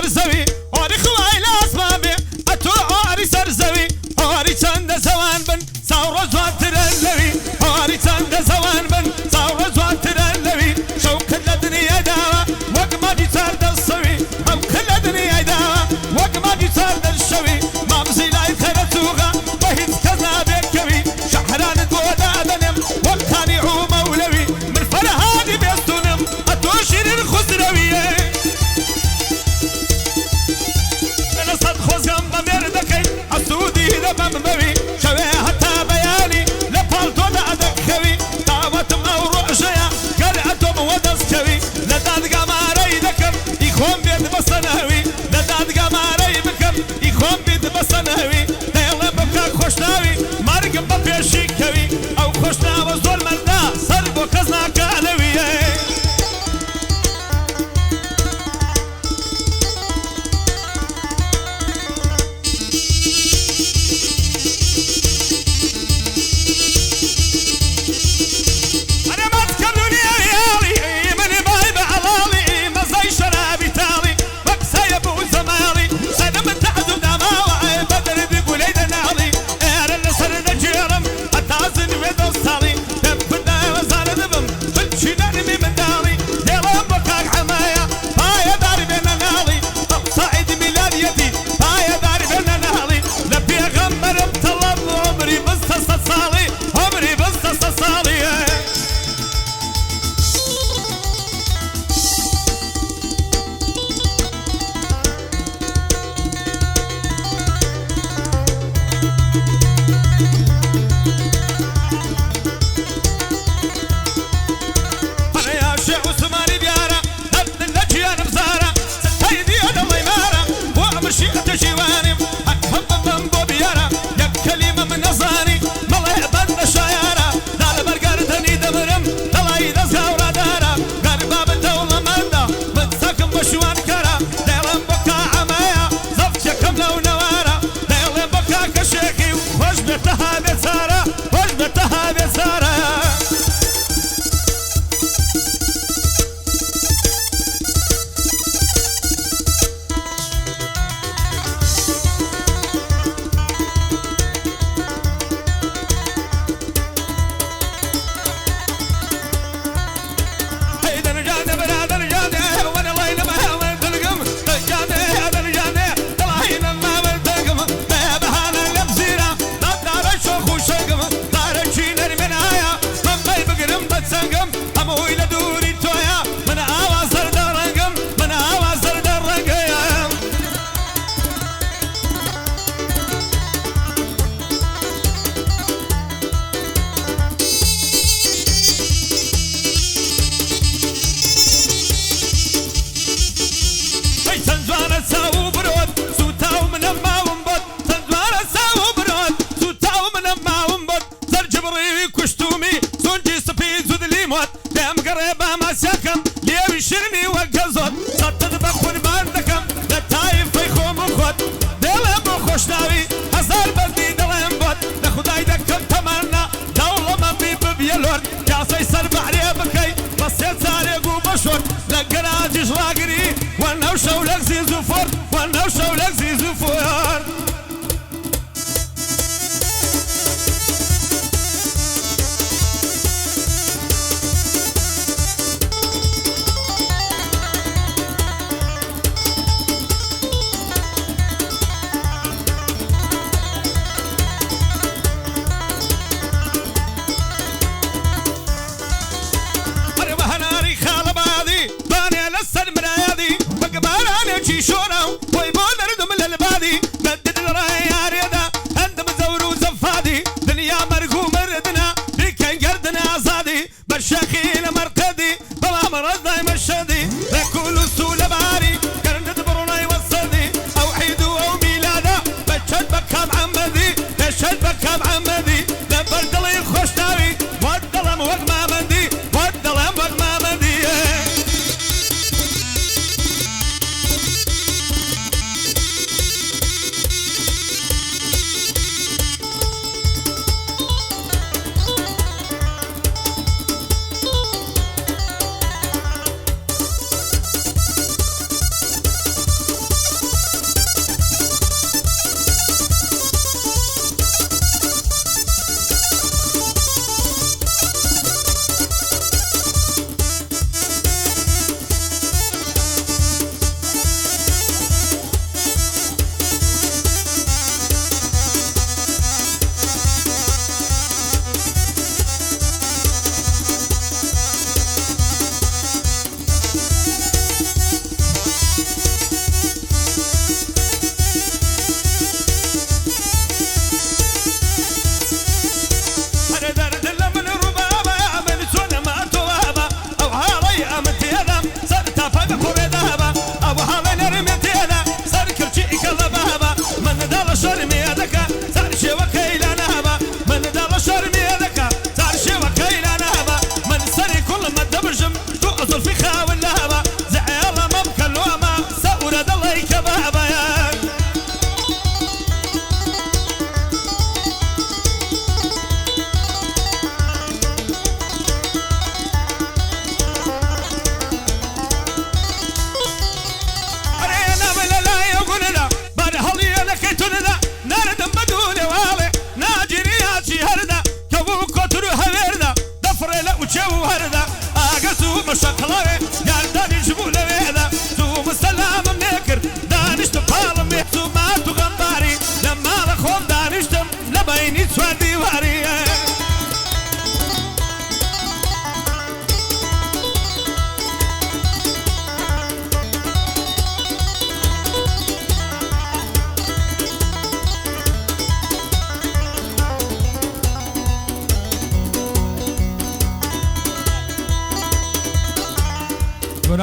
سرزوي هوري خواي لاسمامي اتو هوري سرزوي هوري چند زوان بن ساورو زوان ترلوي هوري چند زوان بن ساورو زوان ترلوي شو كل الدنيا داوا وقما دي سرد الصوي او كل الدنيا داوا وقما دي سرد الشوي مامزي لاي خرطوغا وهيد كذا بكوي شحران دودا بنم وقتاني عو مولوي من فرهادي بيستونم اتوشير الخزروي انا صد خوزم بمردكي السودي دبم بوي شوي حتى بياني لفالتو دعدك خوي دعوتم او رؤشيا قرأتم ودسكوي لداد قماري دكم يخون بيد بصنهوي لداد قماري بكم يخون بيد بصنهوي ديلا ببكا خوشناوي مرقم ببيشي كوي او خوشناو زور مردا سربو كزنا كالوي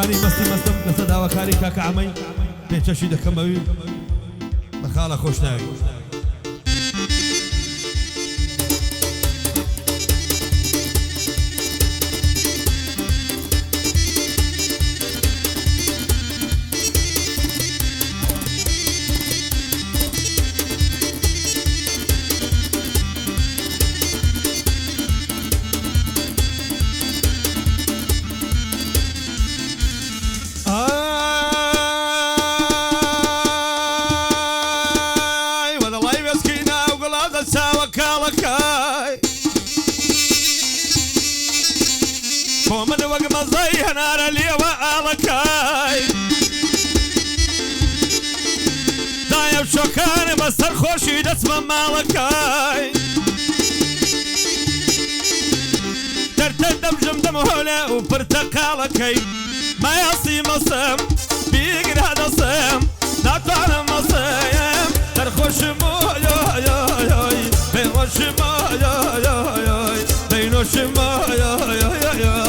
جوانی مەستی مەستم لەسەر داواکاری کاکە عەمەی پێچەشی دەکەمەوی بە خاڵە خۆشناوی ومن وقم زين على اليوم آلكاي دايم شوكاني بسر خوشي دسم مالكاي ترتدم جمدم هولا وبرتقالكاي ما يصي مصم بيقر هذا صم نطعنا مصيم ترخوش مو يو يو يو بينوش مو يو يو يو بينوش مو يو يو يو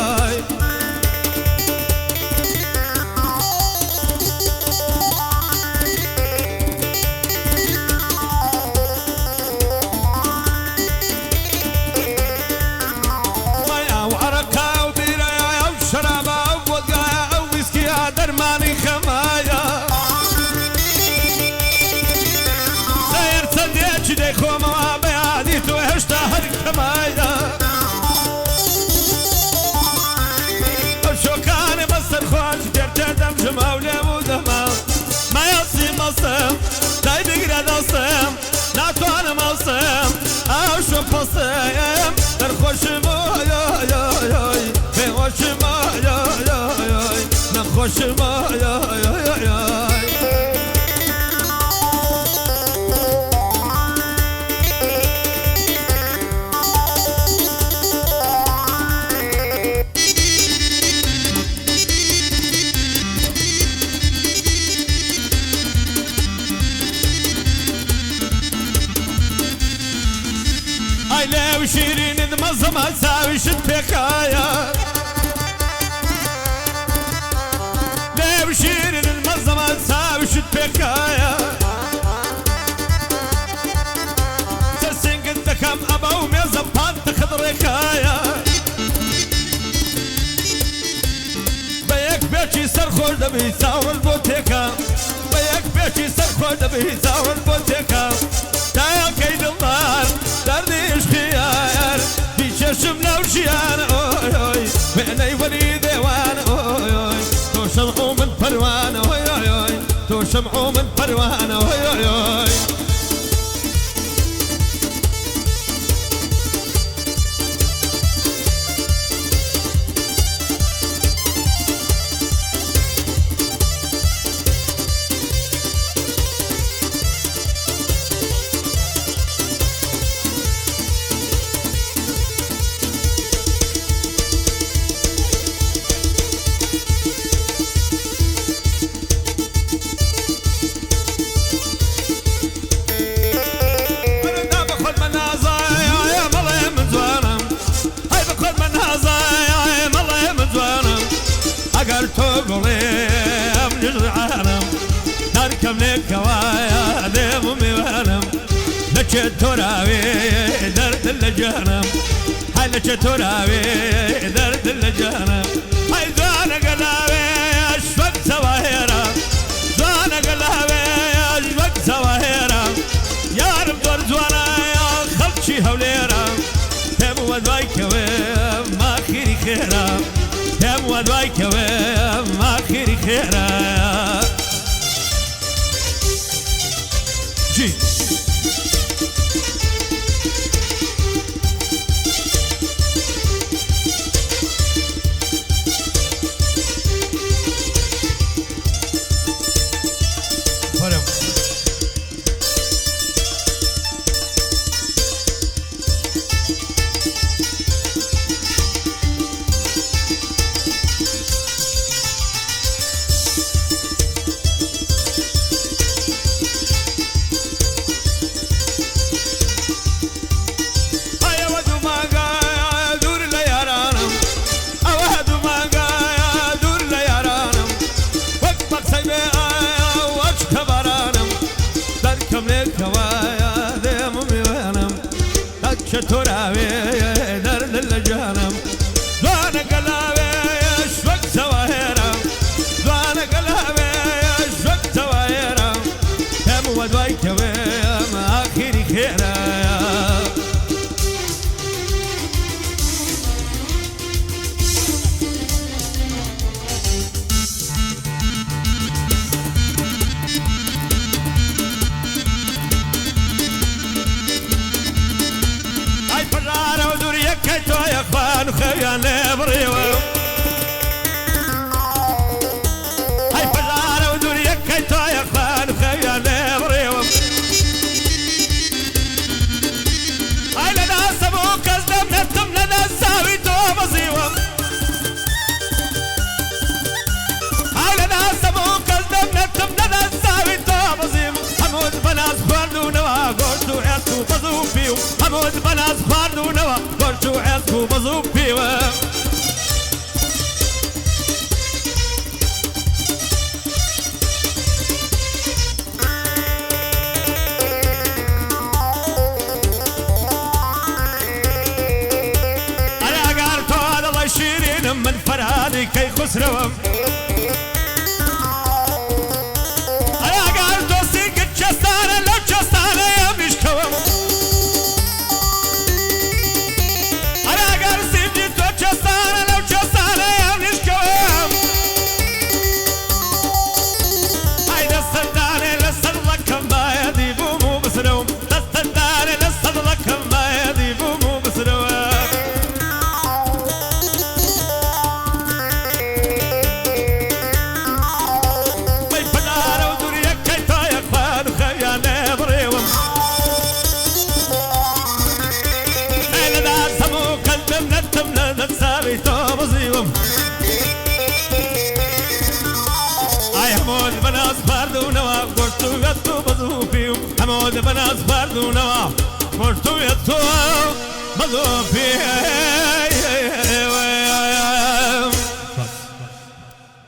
بصيم ترخوش ما يا يا يا بيوش ما يا يا يا نخوش ما يا يا يا يا لو شيرين دمزم هساوي شد بكايا لو شيرين دمزم هساوي شد بكايا تسين قد كم أبا وميزم بانت خضركايا بيك بيتي سرخور دبي ساور البوتيكا بيك بيتي سرخور دبي ساور البوتيكا تايا كيد النار درديش خيار في ششم لو شيان اوي اوي بعني ولي ديوان اوي اوي تو شمعو من پروان اوي اوي اوي تو شمعو من پروان اوي اوي اوي تقوليم جزعانم نركب لكوايا ديم وميوانم لك تراوي درد اللجانم هاي لك تراوي درد اللجانم هاي زوانا قلاوي اشفق سواهيرا زوانا قلاوي اشفق سواهيرا يا رب دور زوانا يا خلشي هوليرا تم ودوايك ما خيري خيرا تم ودوايك ما خيري خيرا جي لك هوايا ديم وينام تكشتراوي درد الجهنم دوانا قلابي شوك سواهيرا دوانا قلابي شوك سواهيرا يم ودوايك ويم آخري خيرا كيتو يا اخوان وخويا نبريو هاي فجارة ودوريا كيتو يا اخوان وخويا نبريو هاي لنا سبوك ازدم نتم لنا ساويتو بزيوم هاي لنا سبوك ازدم نتم لنا ساويتو بزيوم حمود بناس خواردو نوا قرشو عيسكو بزو فيو حمود بناس خواردو نوا قرشو عيسكو بزو فيو أنا قارتو هذا الله يشيرين من فرادي كي خسروهم حمود بناس باردو نوا قرتو يتو مضو فيه